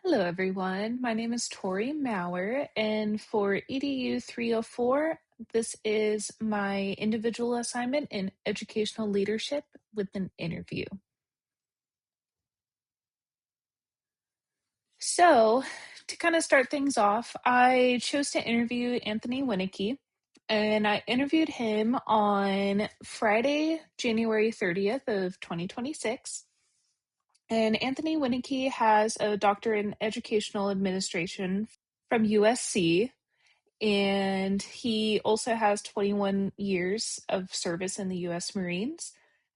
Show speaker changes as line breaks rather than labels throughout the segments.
Hello, everyone. My name is Torri Maurer, and for EDU 304, this is my individual assignment in educational leadership with an interview. So, to kind of start things off, I chose to interview Anthony Winnicky, and I interviewed him on Friday, January 30th of 2026. And Anthony Winnicky has a doctorate in educational administration from USC, and he also has 21 years of service in the U.S. Marines,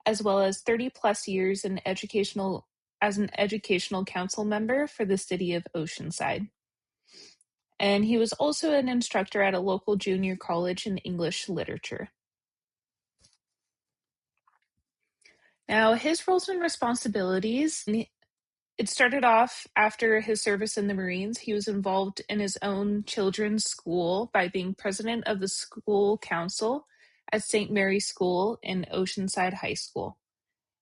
as well as 30 plus years in educational as an educational council member for the city of Oceanside. And he was also an instructor at a local junior college in English literature. Now, his roles and responsibilities, it started off after his service in the Marines. He was involved in his own children's school by being president of the school council at St. Mary's School in Oceanside High School.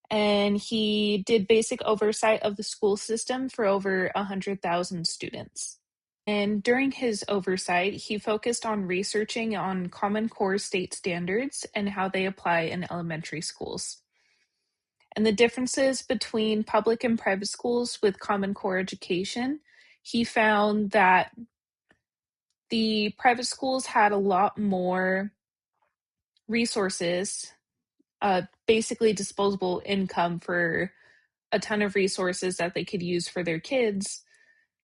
And he did basic oversight of the school system for over 100,000 students. And during his oversight, he focused on researching on Common Core state standards and how they apply in elementary schools. And the differences between public and private schools with Common Core education, he found that the private schools had a lot more resources, basically disposable income for a ton of resources that they could use for their kids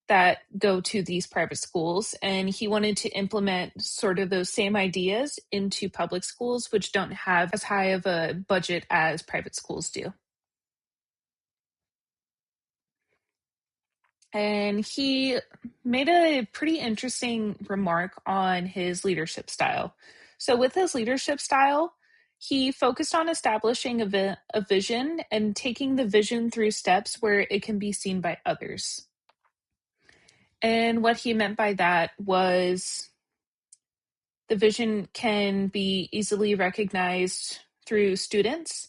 that go to these private schools. And he wanted to implement sort of those same ideas into public schools, which don't have as high of a budget as private schools do. And he made a pretty interesting remark on his leadership style. So, with his leadership style, he focused on establishing a vision and taking the vision through steps where it can be seen by others. And what he meant by that was the vision can be easily recognized through students,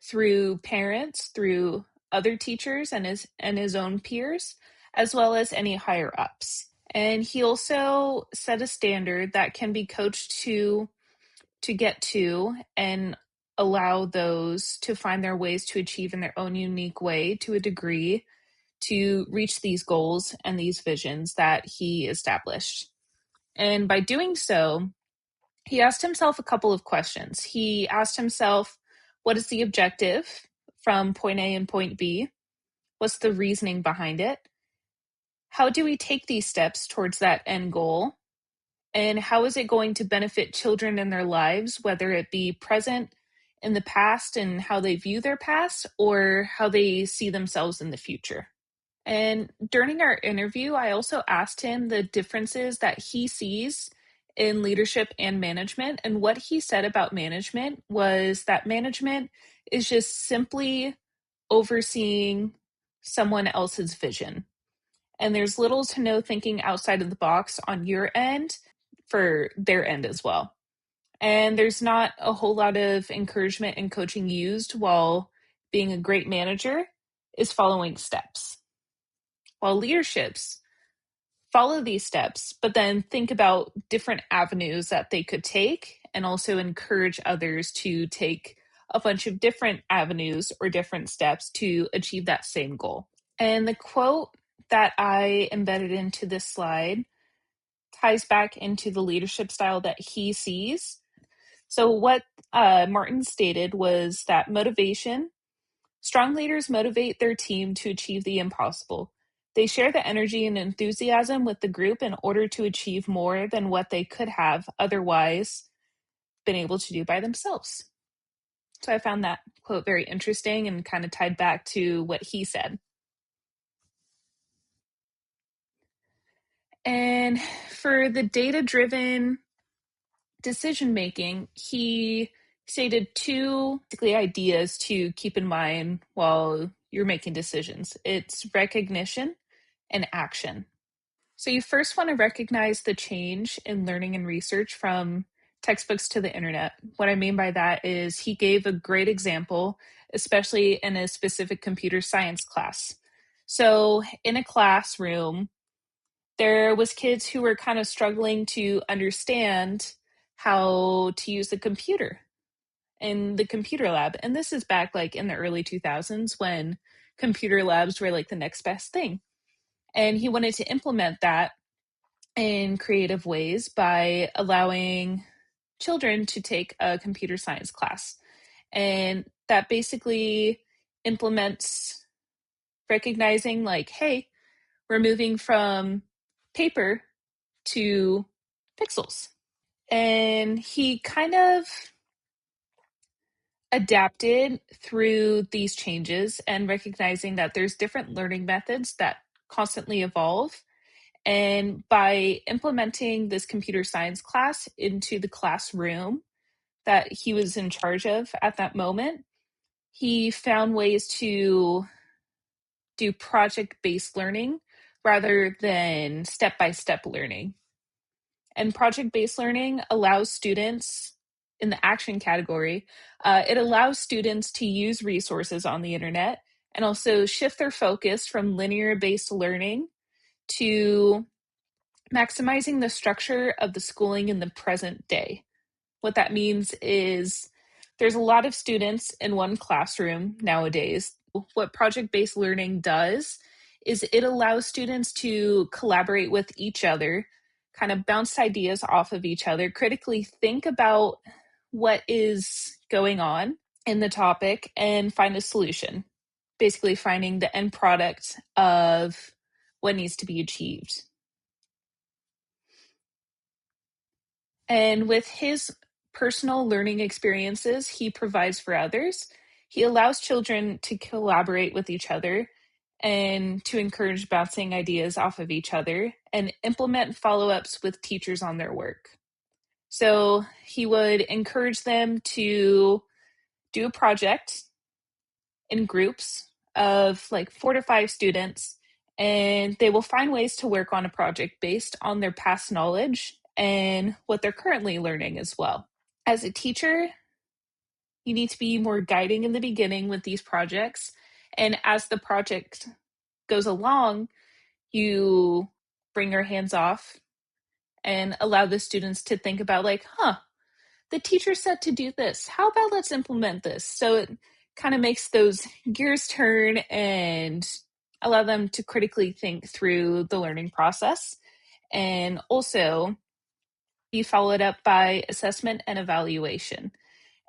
through parents, through other teachers and his own peers, as well as any higher ups. And he also set a standard that can be coached to get to and allow those to find their ways to achieve in their own unique way to a degree to reach these goals and these visions that he established. And by doing so, he asked himself a couple of questions. He asked himself, what is the objective from point A and point B? What's the reasoning behind it? How do we take these steps towards that end goal? And how is it going to benefit children in their lives, whether it be present in the past and how they view their past, or how they see themselves in the future? And during our interview, I also asked him the differences that he sees in leadership and management. And what he said about management was that management is just simply overseeing someone else's vision. And there's little to no thinking outside of the box on your end for their end as well. And there's not a whole lot of encouragement and coaching used while being a great manager is following steps. While leaderships follow these steps, but then think about different avenues that they could take and also encourage others to take a bunch of different avenues or different steps to achieve that same goal. And the quote that I embedded into this slide ties back into the leadership style that he sees. So what Martin stated was that strong leaders motivate their team to achieve the impossible. They share the energy and enthusiasm with the group in order to achieve more than what they could have otherwise been able to do by themselves. So I found that quote very interesting and kind of tied back to what he said. And for the data-driven decision making, he stated two basically ideas to keep in mind while you're making decisions. It's recognition and action. So you first want to recognize the change in learning and research from textbooks to the internet. What I mean by that is he gave a great example, especially in a specific computer science class. So in a classroom, there was kids who were kind of struggling to understand how to use the computer in the computer lab. And this is back like in the early 2000s when computer labs were like the next best thing. And he wanted to implement that in creative ways by allowing children to take a computer science class. And that basically implements recognizing, like, hey, we're moving from paper to pixels. And he kind of adapted through these changes and recognizing that there's different learning methods that constantly evolve. And by implementing this computer science class into the classroom that he was in charge of at that moment, he found ways to do project-based learning rather than step-by-step learning. And project-based learning allows students in the action category, it allows students to use resources on the internet and also shift their focus from linear-based learning to maximizing the structure of the schooling in the present day. What that means is there's a lot of students in one classroom nowadays. What project-based learning does is it allows students to collaborate with each other, kind of bounce ideas off of each other, critically think about what is going on in the topic, and find a solution. Basically, finding the end product of what needs to be achieved. And with his personal learning experiences he provides for others, he allows children to collaborate with each other and to encourage bouncing ideas off of each other and implement follow-ups with teachers on their work. So he would encourage them to do a project in groups of like 4 to 5 students, and they will find ways to work on a project based on their past knowledge and what they're currently learning as well. As a teacher, you need to be more guiding in the beginning with these projects. And as the project goes along, you bring your hands off and allow the students to think about, like, the teacher said to do this. How about let's implement this? So it kind of makes those gears turn and allow them to critically think through the learning process. And also be followed up by assessment and evaluation.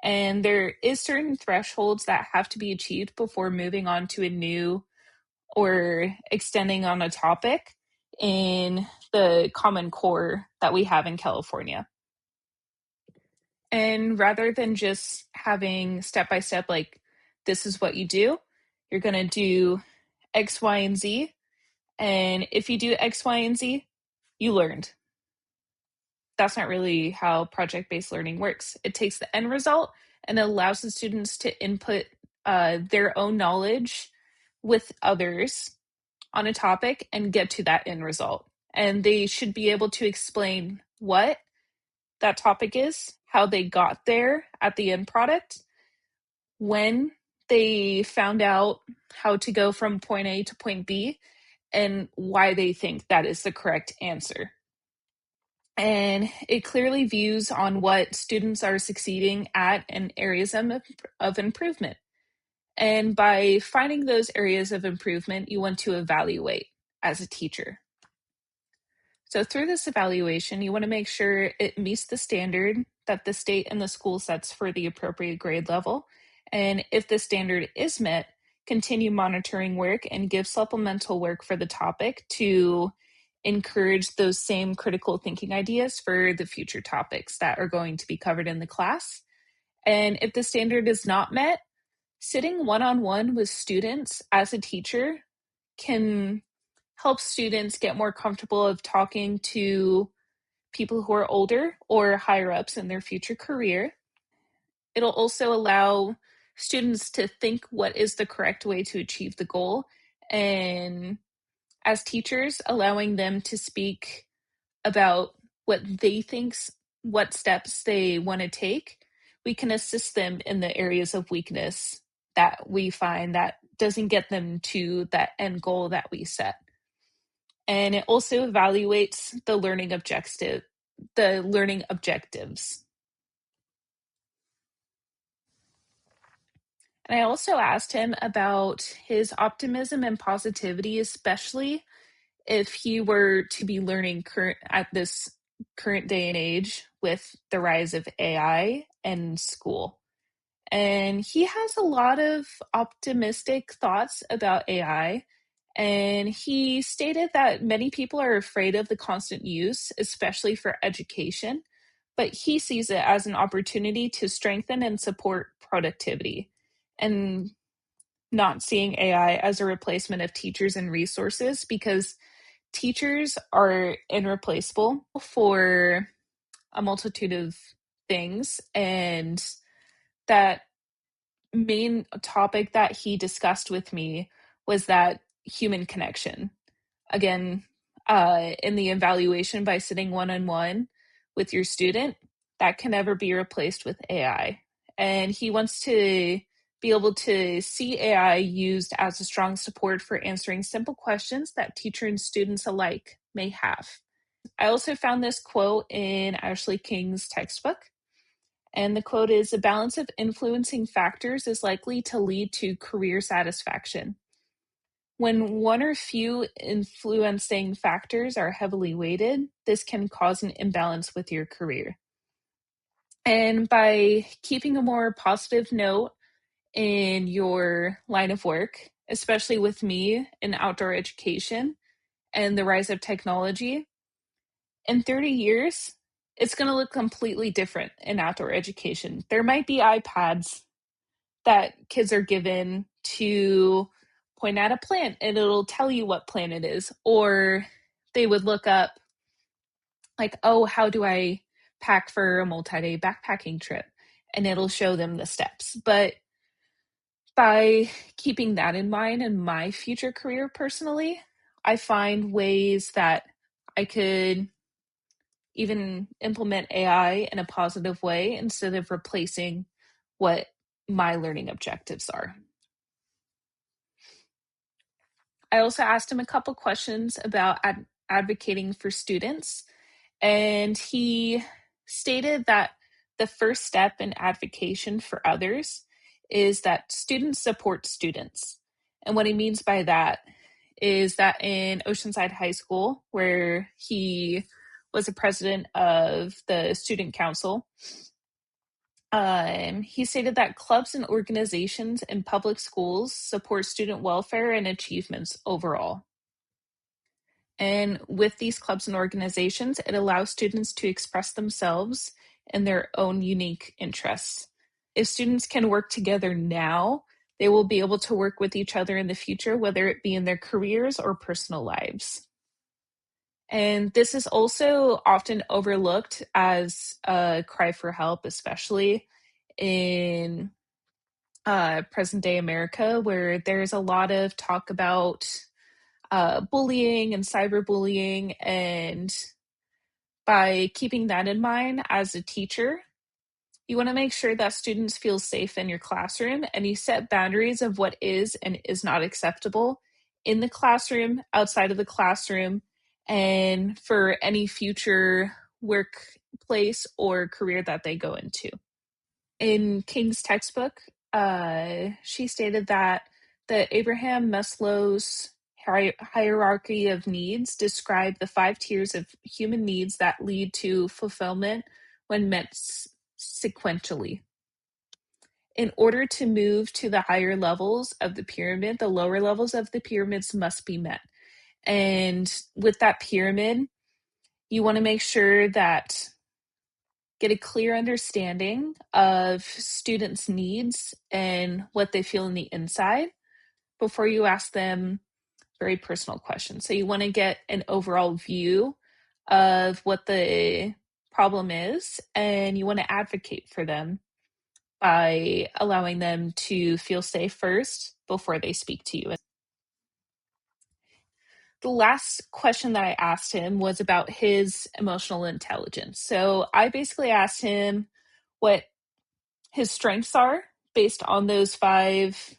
And there is certain thresholds that have to be achieved before moving on to a new or extending on a topic in the Common Core that we have in California. And rather than just having step by step, like, this is what you do, you're going to do X, Y, and Z. And if you do X, Y, and Z, you learned. That's not really how project-based learning works. It takes the end result and it allows the students to input their own knowledge with others on a topic and get to that end result. And they should be able to explain what that topic is, how they got there at the end product, when they found out how to go from point A to point B, and why they think that is the correct answer. And it clearly views on what students are succeeding at and areas of improvement. And by finding those areas of improvement, you want to evaluate as a teacher. So through this evaluation, you want to make sure it meets the standard that the state and the school sets for the appropriate grade level. And if the standard is met, continue monitoring work and give supplemental work for the topic to encourage those same critical thinking ideas for the future topics that are going to be covered in the class. And if the standard is not met, sitting one-on-one with students as a teacher can help students get more comfortable of talking to people who are older or higher ups in their future career. It'll also allow students to think what is the correct way to achieve the goal, and as teachers, allowing them to speak about what they think, what steps they want to take. We can assist them in the areas of weakness that we find that doesn't get them to that end goal that we set. And it also evaluates the learning objectives. And I also asked him about his optimism and positivity, especially if he were to be learning at this current day and age with the rise of AI and school. And he has a lot of optimistic thoughts about AI. And he stated that many people are afraid of the constant use, especially for education, but he sees it as an opportunity to strengthen and support productivity, and not seeing AI as a replacement of teachers and resources, because teachers are irreplaceable for a multitude of things. And that main topic that he discussed with me was that human connection. Again, in the evaluation by sitting one-on-one with your student, that can never be replaced with AI. And he wants to be able to see AI used as a strong support for answering simple questions that teacher and students alike may have. I also found this quote in Ashley King's textbook. And the quote is: "A balance of influencing factors is likely to lead to career satisfaction. When one or few influencing factors are heavily weighted, this can cause an imbalance with your career." And by keeping a more positive note in your line of work, especially with me in outdoor education and the rise of technology, in 30 years, it's going to look completely different in outdoor education. There might be iPads that kids are given to point at a plant and it'll tell you what plant it is. Or they would look up, like, oh, how do I pack for a multi-day backpacking trip? And it'll show them the steps. But by keeping that in mind in my future career personally, I find ways that I could even implement AI in a positive way instead of replacing what my learning objectives are. I also asked him a couple questions about advocating for students, and he stated that the first step in advocacy for others is that students support students. And what he means by that is that in Oceanside High School, where he was the president of the student council, he stated that clubs and organizations in public schools support student welfare and achievements overall. And with these clubs and organizations, it allows students to express themselves and their own unique interests. If students can work together now, they will be able to work with each other in the future, whether it be in their careers or personal lives. And this is also often overlooked as a cry for help, especially in present day America, where there's a lot of talk about bullying and cyberbullying. And by keeping that in mind as a teacher, you want to make sure that students feel safe in your classroom, and you set boundaries of what is and is not acceptable in the classroom, outside of the classroom, and for any future workplace or career that they go into. In King's textbook, she stated that the Abraham Maslow's hierarchy of needs describe the 5 tiers of human needs that lead to fulfillment when met sequentially. In order to move to the higher levels of the pyramid, the lower levels of the pyramids must be met. And with that pyramid, you want to make sure that get a clear understanding of students' needs and what they feel in the inside before you ask them very personal questions. So you want to get an overall view of what the problem is, and you want to advocate for them by allowing them to feel safe first before they speak to you. The last question that I asked him was about his emotional intelligence. So I basically asked him what his strengths are based on those 5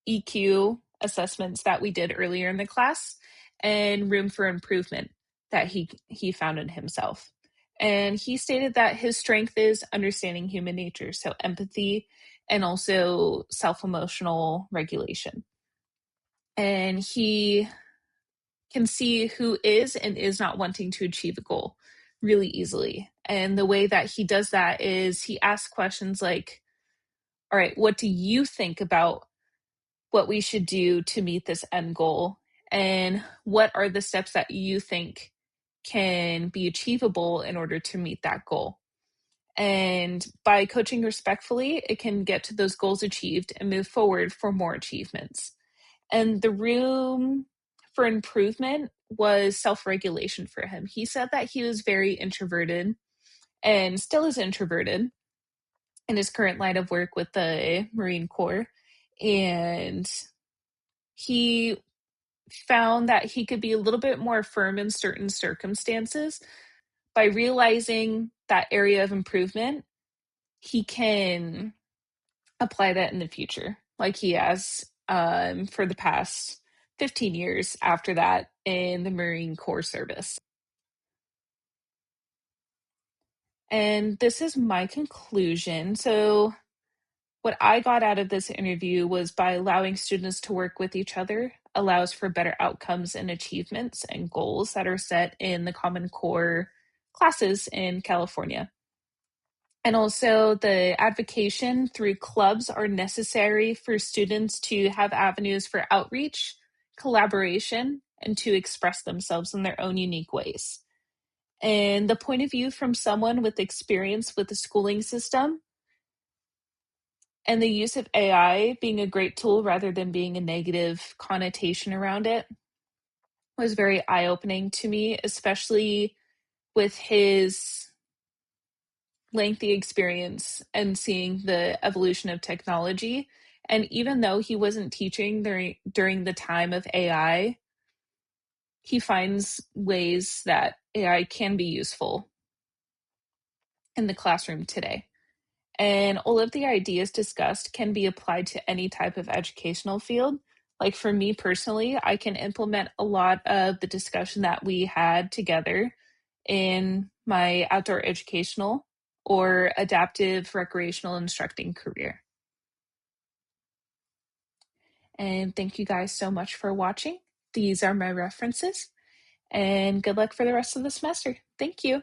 EQ assessments that we did earlier in the class and room for improvement that he found in himself. And he stated that his strength is understanding human nature, so empathy and also self-emotional regulation. And he can see who is and is not wanting to achieve a goal really easily. And the way that he does that is he asks questions like, all right, what do you think about what we should do to meet this end goal? And what are the steps that you think can be achievable in order to meet that goal? And by coaching respectfully, it can get to those goals achieved and move forward for more achievements. And the room for improvement was self-regulation for him. He said that he was very introverted and still is introverted in his current line of work with the Marine Corps. And he found that he could be a little bit more firm in certain circumstances. By realizing that area of improvement, he can apply that in the future, like he has for the past 15 years after that in the Marine Corps service. And this is my conclusion. So, what I got out of this interview was by allowing students to work with each other allows for better outcomes and achievements and goals that are set in the Common Core classes in California. And also, the advocation through clubs are necessary for students to have avenues for outreach, collaboration, and to express themselves in their own unique ways. And the point of view from someone with experience with the schooling system and the use of AI being a great tool rather than being a negative connotation around it was very eye-opening to me, especially with his lengthy experience and seeing the evolution of technology. And even though he wasn't teaching during the time of AI, he finds ways that AI can be useful in the classroom today. And all of the ideas discussed can be applied to any type of educational field. Like for me personally, I can implement a lot of the discussion that we had together in my outdoor educational or adaptive recreational instructing career. And thank you guys so much for watching. These are my references, and good luck for the rest of the semester. Thank you.